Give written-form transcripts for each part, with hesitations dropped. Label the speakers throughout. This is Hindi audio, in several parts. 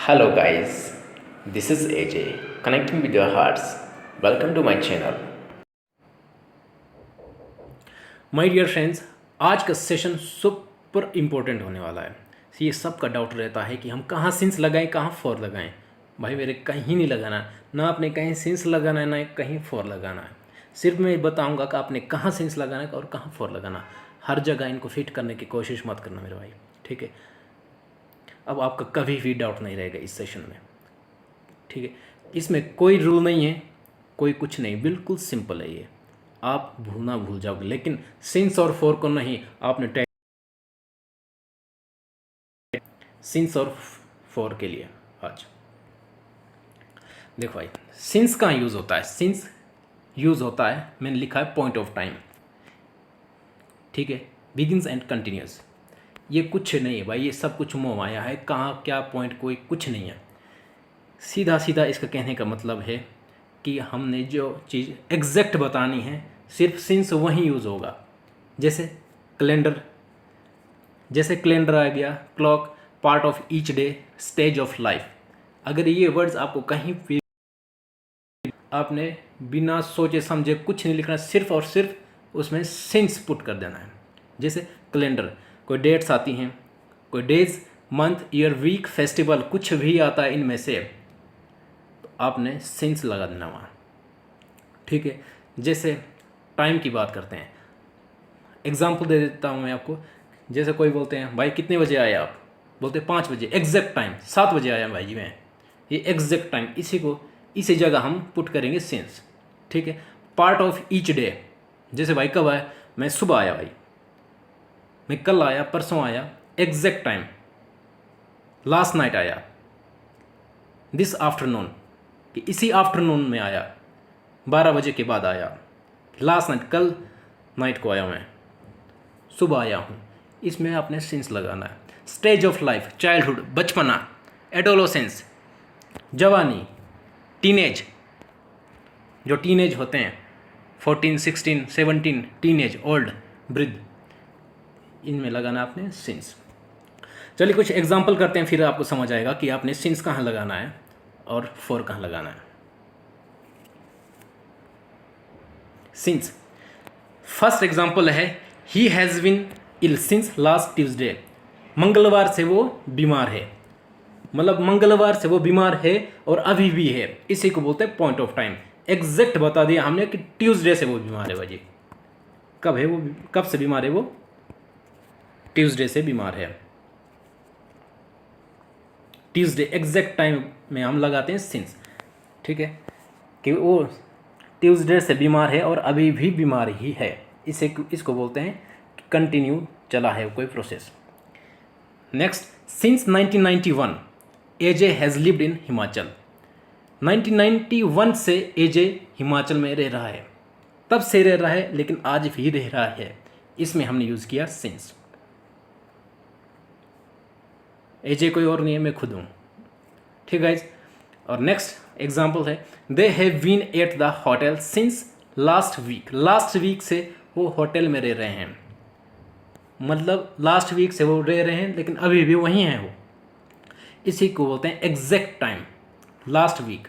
Speaker 1: Hello guys, this is AJ connecting with your hearts. Welcome to my channel.
Speaker 2: My dear friends, आज का सेशन सुपर इम्पोर्टेंट होने वाला है। ये सबका डाउट रहता है कि हम कहाँ सिंस लगाएं, कहाँ फॉर लगाएं। भाई मेरे कहीं नहीं लगाना, ना आपने कहीं सिंस लगाना है ना कहीं फॉर लगाना है। सिर्फ मैं बताऊंगा कि आपने कहाँ सिंस लगाना है और कहाँ फॉर लगाना। हर जगह इनको फिट करने की कोशिश मत करना मेरे भाई, ठीक है। अब आपका कभी भी डाउट नहीं रहेगा इस सेशन में, ठीक है। इसमें कोई रूल नहीं है, कोई कुछ नहीं, बिल्कुल सिंपल है ये। आप भूलना भूल जाओगे, लेकिन सिंस और फोर को नहीं। आपने सिंस और फोर के लिए आज देखो भाई, सिंस कहाँ यूज़ होता है। सिंस यूज़ होता है, मैंने लिखा है पॉइंट ऑफ टाइम, ठीक है। बिगिंस एंड कंटिन्यूस, ये कुछ नहीं है भाई, ये सब कुछ मोह माया है। कहाँ क्या पॉइंट, कोई कुछ नहीं है। सीधा सीधा इसका कहने का मतलब है कि हमने जो चीज़ एग्जैक्ट बतानी है, सिर्फ सिंस वहीं यूज़ होगा। जैसे कैलेंडर आ गया, clock, part of each day, stage of life. अगर ये वर्ड्स आपको कहीं भी, आपने बिना सोचे समझे कुछ नहीं लिखना, सिर्फ और सिर्फ उसमें सिंस पुट कर देना है। जैसे कैलेंडर, कोई डेट्स आती हैं, कोई days, month, year, week, festival, कुछ भी आता है इनमें से, तो आपने सिंस लगा देना वहाँ, ठीक है। जैसे टाइम की बात करते हैं, एग्जाम्पल दे देता हूँ मैं आपको। जैसे कोई बोलते हैं भाई कितने बजे आए आप, बोलते हैं 5 बजे, एग्जैक्ट टाइम 7 बजे आया भाई जी मैं। ये एग्जैक्ट टाइम, इसी जगह हम पुट करेंगे सिंस, ठीक है। पार्ट ऑफ ईच डे, जैसे भाई कब आया, मैं सुबह आया भाई, मैं कल आया, परसों आया, एग्जैक्ट टाइम, लास्ट नाइट आया, दिस आफ्टरनून, कि इसी आफ्टरनून में आया, 12 बजे के बाद आया, लास्ट नाइट, कल नाइट को आया मैं, सुबह आया हूँ। इसमें आपने सिंस लगाना है। स्टेज ऑफ लाइफ, चाइल्डहुड, बचपना, एडोलोसेंस, जवानी, टीनेज, जो टीनेज होते हैं 14, 16, 17, टीनेज, ओल्ड, वृद्ध, इनमें लगाना आपने सिंस। चलिए कुछ एग्जाम्पल करते हैं, फिर आपको समझ आएगा कि आपने सिंस कहाँ लगाना है और फॉर कहाँ लगाना है। सिंस, फर्स्ट एग्जाम्पल है, he has been ill since last Tuesday. मंगलवार से वो बीमार है, मतलब मंगलवार से वो बीमार है और अभी भी है, इसी को बोलते हैं पॉइंट ऑफ टाइम। एग्जैक्ट बता दिया हमने कि ट्यूसडे से वो बीमार है भाई। कब है वो, कब से बीमार है वो, ट्यूसडे से बीमार है। ट्यूसडे एग्जैक्ट टाइम में हम लगाते हैं सिंस, ठीक है, कि वो ट्यूसडे से बीमार है और अभी भी बीमार ही है। इसको बोलते हैं कंटिन्यू चला है कोई process. Next, since 1991 AJ has lived in Himachal. 1991 से एजे हिमाचल में रह रहा है, तब से रह रहा है, लेकिन आज भी रह रहा है। इसमें हमने यूज़ किया सिंस। एजे कोई और नहीं है, मैं खुद हूँ, ठीक है। और नेक्स्ट एग्जाम्पल है, they have been at the hotel since last week. Last week से वो होटल में रह रहे हैं, मतलब लास्ट वीक से वो रह रहे हैं, लेकिन अभी भी वहीं हैं वो। इसी को बोलते हैं एग्जैक्ट टाइम, लास्ट वीक।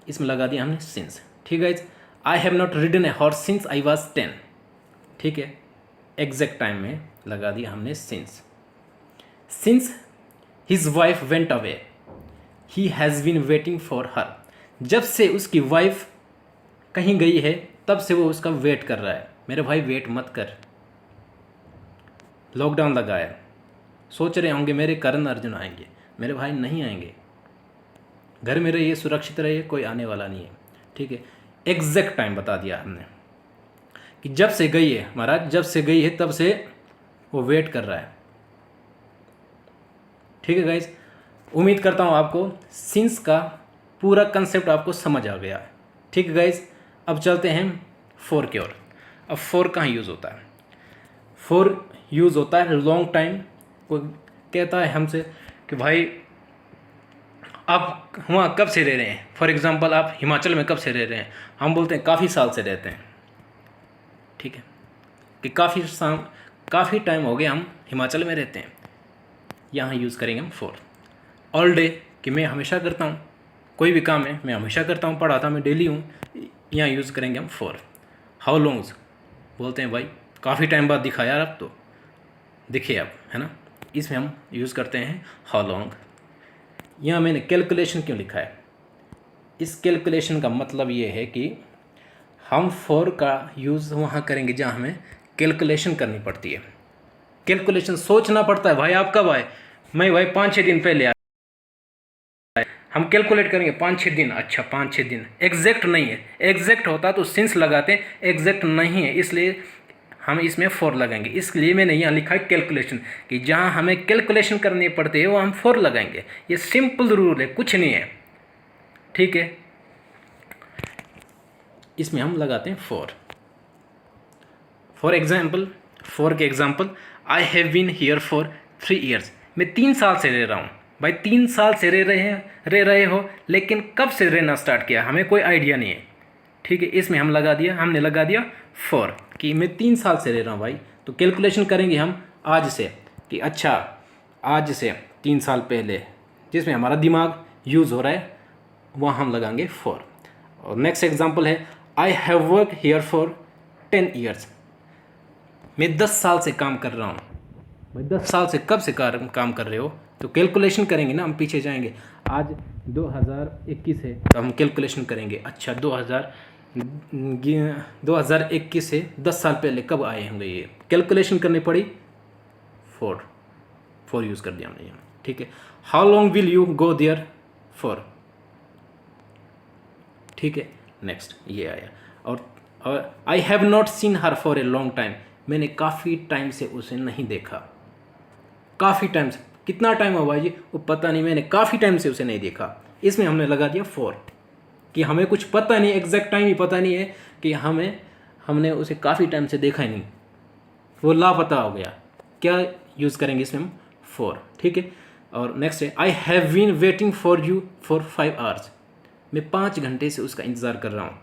Speaker 2: इसमें लगा दिया हमने सिंस, ठीक है। I have not ridden a horse since I was 10, ठीक है, एग्जैक्ट टाइम में लगा दिया हमने since. Since his wife went away he has been waiting for her. जब से उसकी वाइफ कहीं गई है, तब से वो उसका वेट कर रहा है। मेरे भाई वेट मत कर, लॉकडाउन लगा है, सोच रहे होंगे मेरे करण अर्जुन आएंगे। मेरे भाई नहीं आएंगे, घर में रहिए, सुरक्षित रहिए, कोई आने वाला नहीं है, ठीक है। एग्जैक्ट टाइम बता दिया हमने कि जब से गई है महाराज, जब से गई है तब से वो वेट कर रहा है, ठीक है गाइज। उम्मीद करता हूँ आपको सिंस का पूरा कंसेप्ट आपको समझ आ गया है, ठीक है गाइज। अब चलते हैं फोर की ओर। अब फोर कहाँ यूज़ होता है, फोर यूज़ होता है लॉन्ग टाइम। कोई कहता है हमसे कि भाई आप वहाँ कब से रह रहे हैं, फॉर एग्ज़ाम्पल आप हिमाचल में कब से रह रहे हैं। हम बोलते हैं काफ़ी साल से रहते हैं, ठीक है, कि काफ़ी टाइम हो गया हम हिमाचल में रहते हैं। यहाँ यूज़ करेंगे हम फोर। ऑल डे कि मैं हमेशा करता हूँ, कोई भी काम है मैं हमेशा करता हूँ, पढ़ाता मैं डेली हूँ, यहाँ यूज़ करेंगे हम फॉर। हाउ लॉन्ग्स बोलते हैं भाई काफ़ी टाइम बाद दिखा यार, अब तो दिखे अब, है ना, इसमें हम यूज़ करते हैं हाउ लॉन्ग। यहाँ मैंने कैलकुलेशन क्यों लिखा है, इस कैलकुलेशन का मतलब ये है कि हम फॉर का यूज़ वहाँ करेंगे जहाँ हमें कैलकुलेशन करनी पड़ती है। कैलकुलेशन सोचना पड़ता है भाई, आप कब आए, मैं भाई 5-6 दिन पहले आया, हम कैलकुलेट करेंगे 5-6 दिन, अच्छा 5-6 दिन, एग्जैक्ट नहीं है, एग्जैक्ट होता तो सिंस लगाते हैं, एग्जैक्ट नहीं है इसलिए हम इसमें फॉर लगाएंगे। इसलिए मैंने यहाँ लिखा है कैलकुलेशन, कि जहाँ हमें कैलकुलेशन करनी पड़ती है वो हम फॉर लगाएंगे। ये सिंपल रूल है, कुछ नहीं है, ठीक है। इसमें हम लगाते हैं फॉर एग्जाम्पल, फॉर के example, I have been here for 3 years, मैं 3 साल से रह रहा हूँ। भाई 3 साल से रह रहे हो, लेकिन कब से रहना स्टार्ट किया हमें कोई आइडिया नहीं है, ठीक है। इसमें हमने लगा दिया फॉर कि मैं 3 साल से रह रहा हूँ भाई। तो कैलकुलेशन करेंगे हम आज से, कि अच्छा आज से 3 साल पहले, जिसमें हमारा दिमाग यूज़ हो रहा है, वहाँ हम लगाएंगे फॉर। और नेक्स्ट एग्जांपल है I have work here for 10 years, मैं 10 साल से काम कर रहा हूँ। भाई 10 साल से कब से काम कर रहे हो, तो कैलकुलेशन करेंगे ना, हम पीछे जाएंगे। आज 2021 है तो हम कैलकुलेशन करेंगे, अच्छा 2021 से 10 साल पहले कब आए होंगे, ये कैलकुलेशन करनी पड़ी, फॉर यूज़ कर दिया हमने यहाँ, ठीक है। How long will you go there for, ठीक है। नेक्स्ट ये आया, और I have not seen her for a long time, मैंने काफ़ी टाइम से उसे नहीं देखा। काफ़ी टाइम से, कितना टाइम हुआ भाई जी, वो पता नहीं, मैंने काफ़ी टाइम से उसे नहीं देखा। इसमें हमने लगा दिया फॉर, कि हमें कुछ पता नहीं, एग्जैक्ट टाइम ही पता नहीं है, कि हमने उसे काफ़ी टाइम से देखा ही नहीं, वो लापता हो गया। क्या यूज़ करेंगे इसमें हम, फॉर, ठीक है। और नेक्स्ट है I have been waiting for you for 5 hours, मैं 5 घंटे से उसका इंतज़ार कर रहा हूँ।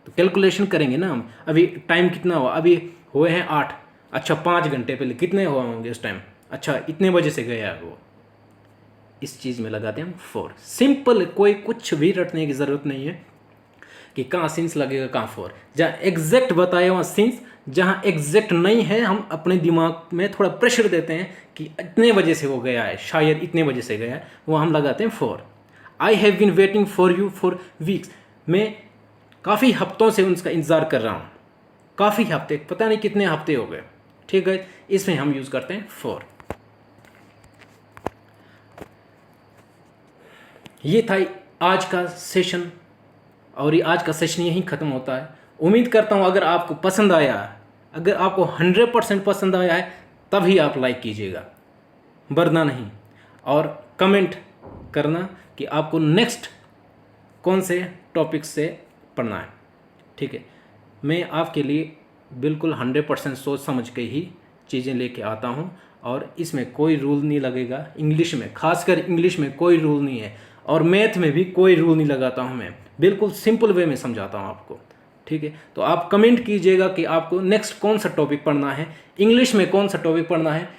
Speaker 2: तो कैलकुलेशन करेंगे ना हम, अभी टाइम कितना हुआ, अभी हुए हैं 8, अच्छा 5 घंटे पहले कितने हुआ होंगे उस टाइम, अच्छा इतने बजे से गया वो, इस चीज़ में लगाते हैं हम फॉर। सिंपल, कोई कुछ भी रटने की ज़रूरत नहीं है कि कहाँ सिंस लगेगा कहाँ फॉर। जहाँ एग्जैक्ट बताया वहाँ सिंस, जहाँ एग्जैक्ट नहीं है हम अपने दिमाग में थोड़ा प्रेशर देते हैं कि इतने बजे से वो गया है, शायद इतने बजे से गया है, वो हम लगाते हैं for. I have been waiting for you for weeks, मैं काफ़ी हफ्तों से उसका इंतज़ार कर रहा हूँ, काफ़ी हफ्ते, पता नहीं कितने हफ्ते हो गए, ठीक है। इसमें हम यूज़ करते हैं फॉर। ये था आज का सेशन, और ये आज का सेशन यहीं ख़त्म होता है। उम्मीद करता हूँ अगर आपको पसंद आया, अगर आपको 100% पसंद आया है, तभी आप लाइक कीजिएगा, वरना नहीं। और कमेंट करना कि आपको नेक्स्ट कौन से टॉपिक से पढ़ना है, ठीक है। मैं आपके लिए बिल्कुल 100% सोच समझ के ही चीज़ें लेके आता हूँ, और इसमें कोई रूल नहीं लगेगा। इंग्लिश में, खासकर इंग्लिश में कोई रूल नहीं है, और मैथ में भी कोई रूल नहीं लगाता हूँ मैं, बिल्कुल सिंपल वे में समझाता हूँ आपको, ठीक है। तो आप कमेंट कीजिएगा कि आपको नेक्स्ट कौन सा टॉपिक पढ़ना है, इंग्लिश में कौन सा टॉपिक पढ़ना है,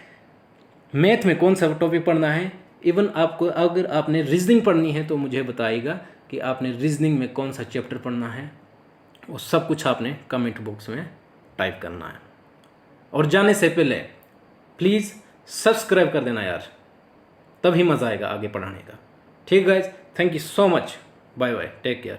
Speaker 2: मैथ में कौन सा टॉपिक पढ़ना है। इवन आपको अगर आपने रीजनिंग पढ़नी है तो मुझे बताइएगा कि आपने रीजनिंग में कौन सा चैप्टर पढ़ना है, वो सब कुछ आपने कमेंट बॉक्स में टाइप करना है। और जाने से पहले प्लीज़ सब्सक्राइब कर देना यार, तभी मज़ा आएगा आगे पढ़ाने का, ठीक guys. Thank you so much, bye bye, take care.